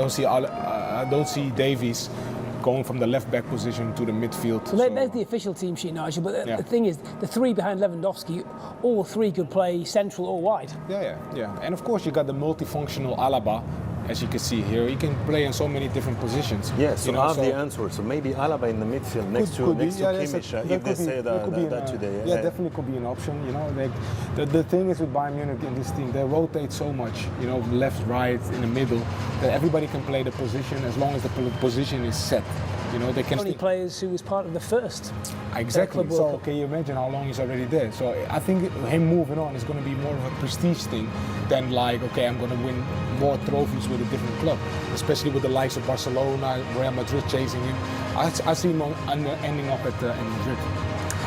I don't see Davies going from the left back position to the midfield. So there's the official team sheet, Nigel, but the thing is, the three behind Lewandowski, all three could play central or wide. Yeah. And of course you got the multifunctional Alaba, as you can see here. He can play in so many different positions. Yes, so I have the answer. So maybe Alaba in the midfield next to Kimmich, if they say that today. Yeah, definitely could be an option. You know, the thing is with Bayern Munich in this team, they rotate so much. You know, left, right, in the middle, that everybody can play the position as long as the position is set. You know, they can. Only players who was part of the first. Exactly. So can you imagine how long he's already there? So I think him moving on is going to be more of a prestige thing than like, okay, I'm going to win more trophies with a different club, especially with the likes of Barcelona, Real Madrid chasing him. I see him ending up at Madrid.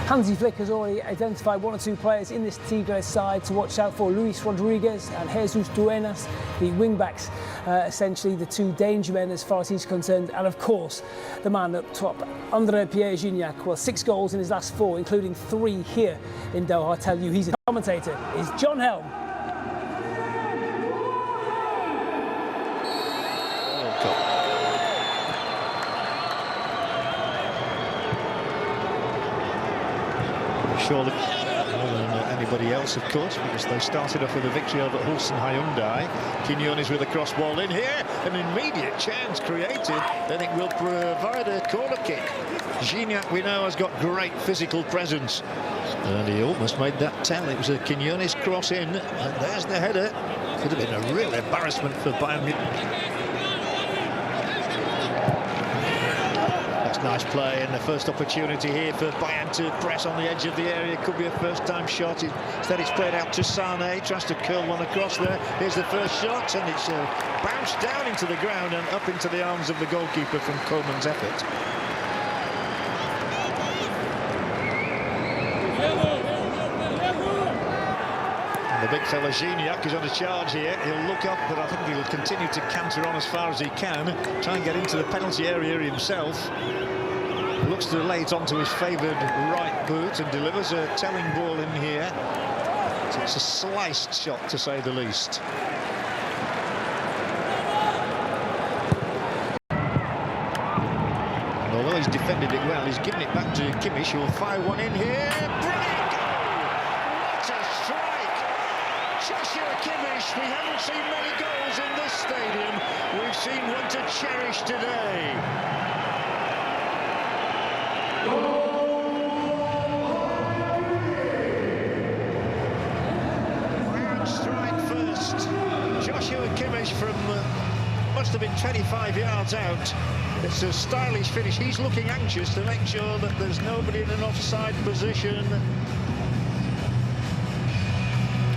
Hansi Flick has already identified one or two players in this Tigres side to watch out for: Luis Rodriguez and Jesus Duenas, the wing-backs, essentially the two danger men as far as he's concerned. And of course, the man up top, André Pierre Gignac, well, 6 goals in his last 4, including 3 here in Doha. I tell you, he's a commentator, is John Helm. Surely more than anybody else, of course, because they started off with a victory over Ulsan Hyundai. Quinones with a cross ball in here, an immediate chance created, then it will provide a corner kick. Gignac, we know, has got great physical presence, and he almost made that tell. It was a Quinones cross in, and there's the header. Could have been a real embarrassment for Bayern Munich. Nice play, and the first opportunity here for Bayern to press on the edge of the area. Could be a first-time shot. Instead, it's played out to Sané. Tries to curl one across there. Here's the first shot, and it's bounced down into the ground and up into the arms of the goalkeeper from Coleman's effort. And the big fella Gignac is on a charge here. He'll look up, but I think he'll continue to canter on as far as he can. Try and get into the penalty area himself. Looks to lay it onto his favoured right boot and delivers a telling ball in here. So it's a sliced shot, to say the least. And although he's defended it well, he's given it back to Kimmich, who will fire one in here. Brilliant goal! What a strike! Joshua Kimmich, we haven't seen many goals in this stadium. We've seen one to cherish today. Round strike first. Joshua Kimmich from must have been 25 yards out. It's a stylish finish. He's looking anxious to make sure that there's nobody in an offside position.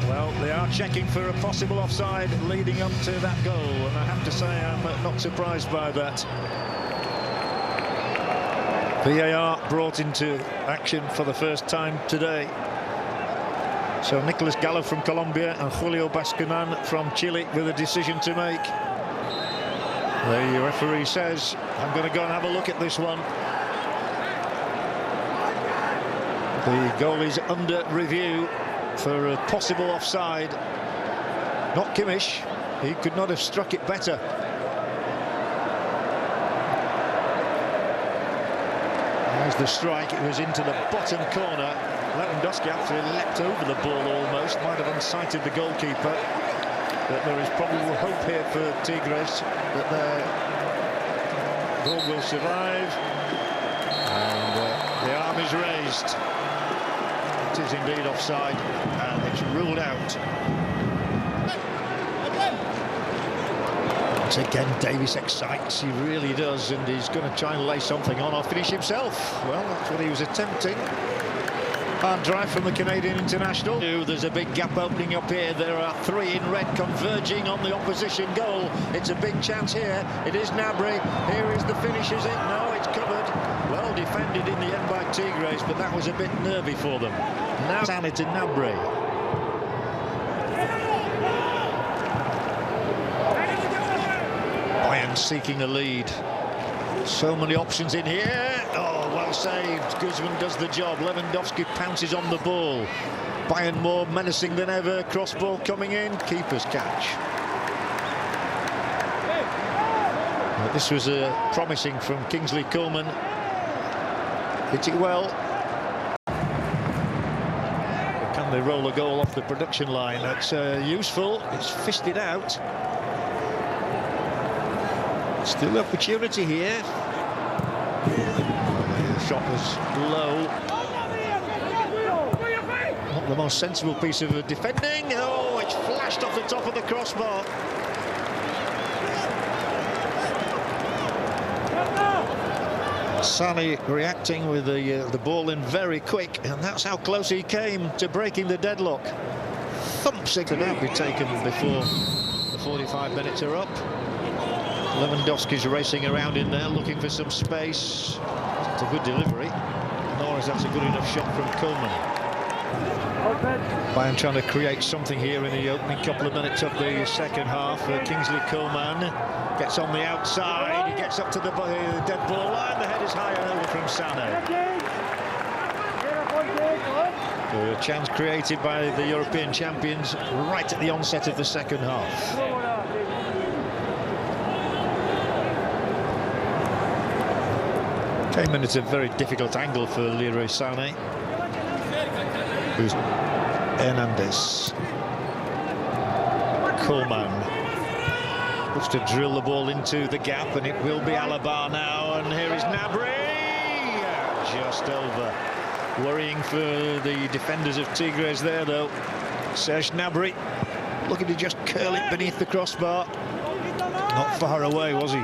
Well, they are checking for a possible offside leading up to that goal, and I have to say I'm not surprised by that. VAR brought into action for the first time today. So Nicolas Gallo from Colombia and Julio Bascunan from Chile with a decision to make. The referee says, I'm going to go and have a look at this one. The goal is under review for a possible offside. Not Kimmich. He could not have struck it better. There's the strike. It was into the bottom corner. Lewandowski actually leapt over the ball almost. Might have unsighted the goalkeeper. But there is probable hope here for Tigres that their goal will survive. And the arm is raised. It is indeed offside, and it's ruled out. Once again, Davies excites, he really does, and he's going to try and lay something on or finish himself. Well, that's what he was attempting. Hard drive from the Canadian international. There's a big gap opening up here. There are 3 in red converging on the opposition goal. It's a big chance here. It is Gnabry. Here is the finish, is it? No, it's covered. Well defended in the end by Tigres, but that was a bit nervy for them. Now Sané to Gnabry. Bayern seeking a lead. So many options in here. Oh, well saved. Guzman does the job. Lewandowski pounces on the ball. Bayern more menacing than ever. Cross ball coming in. Keeper's catch. Well, this was promising from Kingsley Coman. Hit it well. Can they roll a goal off the production line? That's useful. It's fisted out. Still opportunity here. The shot was low. Not the most sensible piece of defending. Oh, it's flashed off the top of the crossbar. Sane reacting with the ball in very quick, and that's how close he came to breaking the deadlock. Thumps it, and that'll be taken before the 45 minutes are up. Lewandowski's racing around in there, looking for some space. It's a good delivery, nor is that a good enough shot from Coman. Bayern trying to create something here in the opening couple of minutes of the second half. Kingsley Coman gets on the outside, he gets up to the dead ball line, the head is high and over from Sane. A chance created by the European champions right at the onset of the second half. Came in at a very difficult angle for Leroy Sane. Who's Hernandez. Coman looks to drill the ball into the gap, and it will be Alaba now, and here is Gnabry, just over. Worrying for the defenders of Tigres there though. Serge Gnabry looking to just curl it beneath the crossbar. Not far away, was he?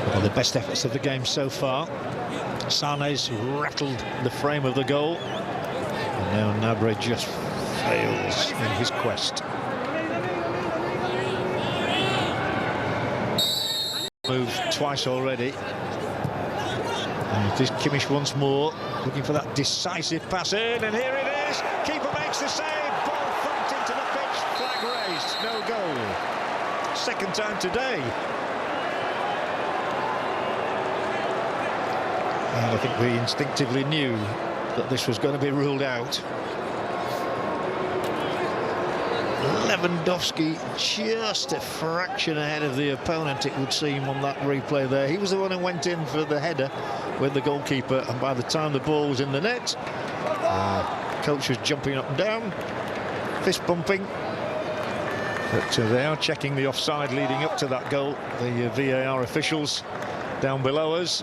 One of the best efforts of the game so far. Sane's rattled the frame of the goal, and now Gnabry just fails in his quest. Moved twice already. And it is Kimmich once more, looking for that decisive pass in, and here it is. Keeper makes the save. Ball thumped into the pitch. Flag raised. No goal. Second time today. And I think we instinctively knew that this was going to be ruled out. Lewandowski just a fraction ahead of the opponent, it would seem, on that replay there. He was the one who went in for the header with the goalkeeper, and by the time the ball was in the net, coach was jumping up and down, fist bumping. But they are checking the offside leading up to that goal, the VAR officials down below us.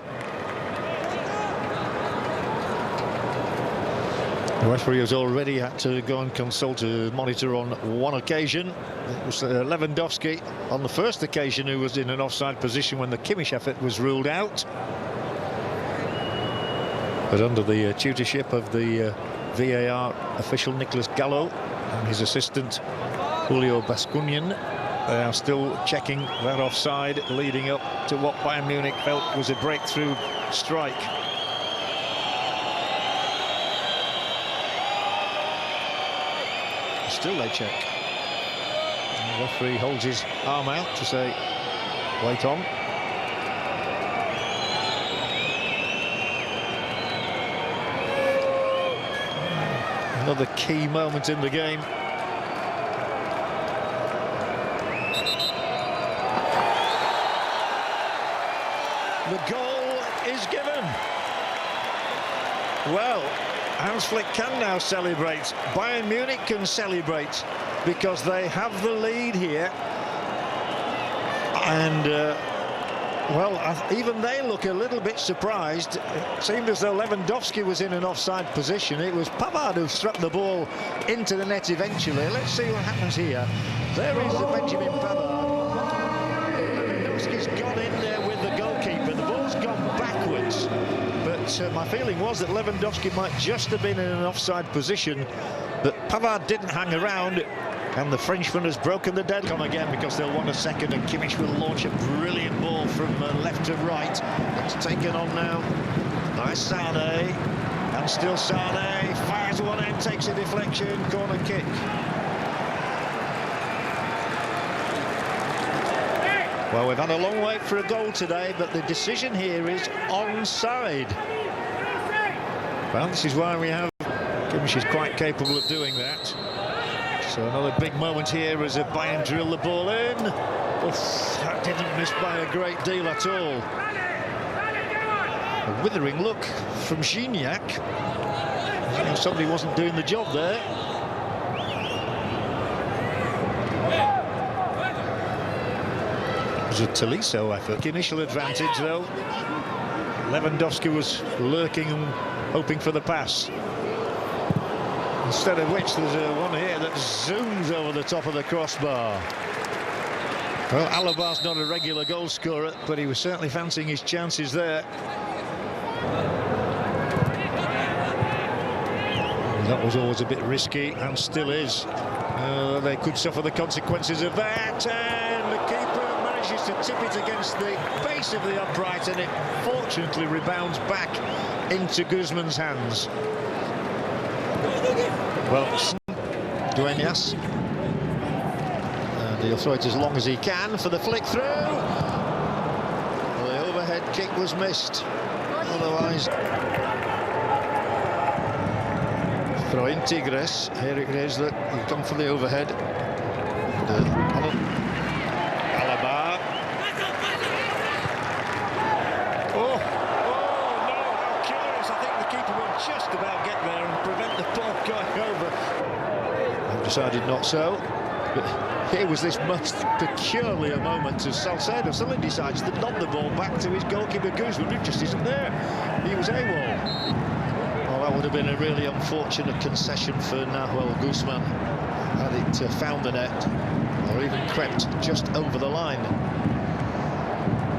The referee has already had to go and consult a monitor on one occasion. It was Lewandowski on the first occasion who was in an offside position when the Kimmich effort was ruled out. But under the tutorship of the VAR official Nicolas Gallo and his assistant Julio Bascunian, they are still checking that offside leading up to what Bayern Munich felt was a breakthrough strike. Still they check. And the referee holds his arm out to say, wait on. Another key moment in the game. The goal is given. Well, Hans Flick can now celebrate. Bayern Munich can celebrate because they have the lead here. And, well, even they look a little bit surprised. It seemed as though Lewandowski was in an offside position. It was Pavard who struck the ball into the net eventually. Let's see what happens here. There is Benjamin Pavard. Lewandowski's gone in there with the goalkeeper. The ball's gone backwards. But my feeling was that Lewandowski might just have been in an offside position, but Pavard didn't hang around, and the Frenchman has broken the dead. Come again because they'll want a second, and Kimmich will launch a brilliant ball from left to right. It's taken on now by Sane, and still Sane fires one end, takes a deflection, corner kick. Well, we've had a long wait for a goal today, but the decision here is onside. Well, this is why we have... Kimmich is quite capable of doing that. So another big moment here as Bayern drill the ball in. Oof, that didn't miss by a great deal at all. A withering look from Gignac. You know, somebody wasn't doing the job there. It was a Tolisso effort. Initial advantage though. Lewandowski was lurking and hoping for the pass. Instead of which there's one here that zooms over the top of the crossbar. Well, Alaba's not a regular goal scorer, but he was certainly fancying his chances there. That was always a bit risky, and still is. They could suffer the consequences of that, and the keeper manages to tip it against the base of the upright, and it fortunately rebounds back into Guzman's hands. Well, Dueñas, and he'll throw it as long as he can for the flick through. Well, the overhead kick was missed, otherwise. Throw in Tigres. Here it is that he's gone for the overhead. Alaba. Oh no, how curious. I think the keeper will just about get there and prevent the ball going over. I've decided not so. But here was this most peculiar moment as Salcedo suddenly decides to nod the ball back to his goalkeeper Guzman, who just isn't there. He was AWOL. That would have been a really unfortunate concession for Nahuel Guzman had it found the net or even crept just over the line.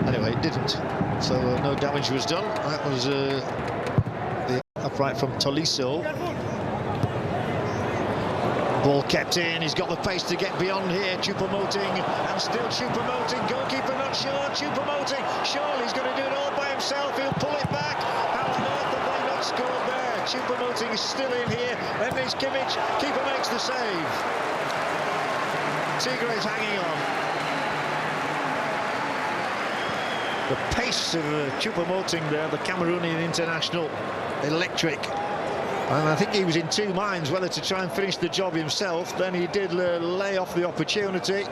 Anyway, it didn't, so no damage was done. That was the upright from Tolisso. Ball kept in, he's got the pace to get beyond here. Choupo-Moting, and still Choupo-Moting, goalkeeper not sure. Choupo-Moting, surely he's going to do it all by himself. He'll pull it back. How on earth have they not scored there? Choupo-Moting is still in here. Then there's Kimmich. Keeper makes the save. Tigres hanging on. The pace of Choupo-Moting there, the Cameroonian international, electric. And I think he was in two minds whether to try and finish the job himself. Then he did lay off the opportunity.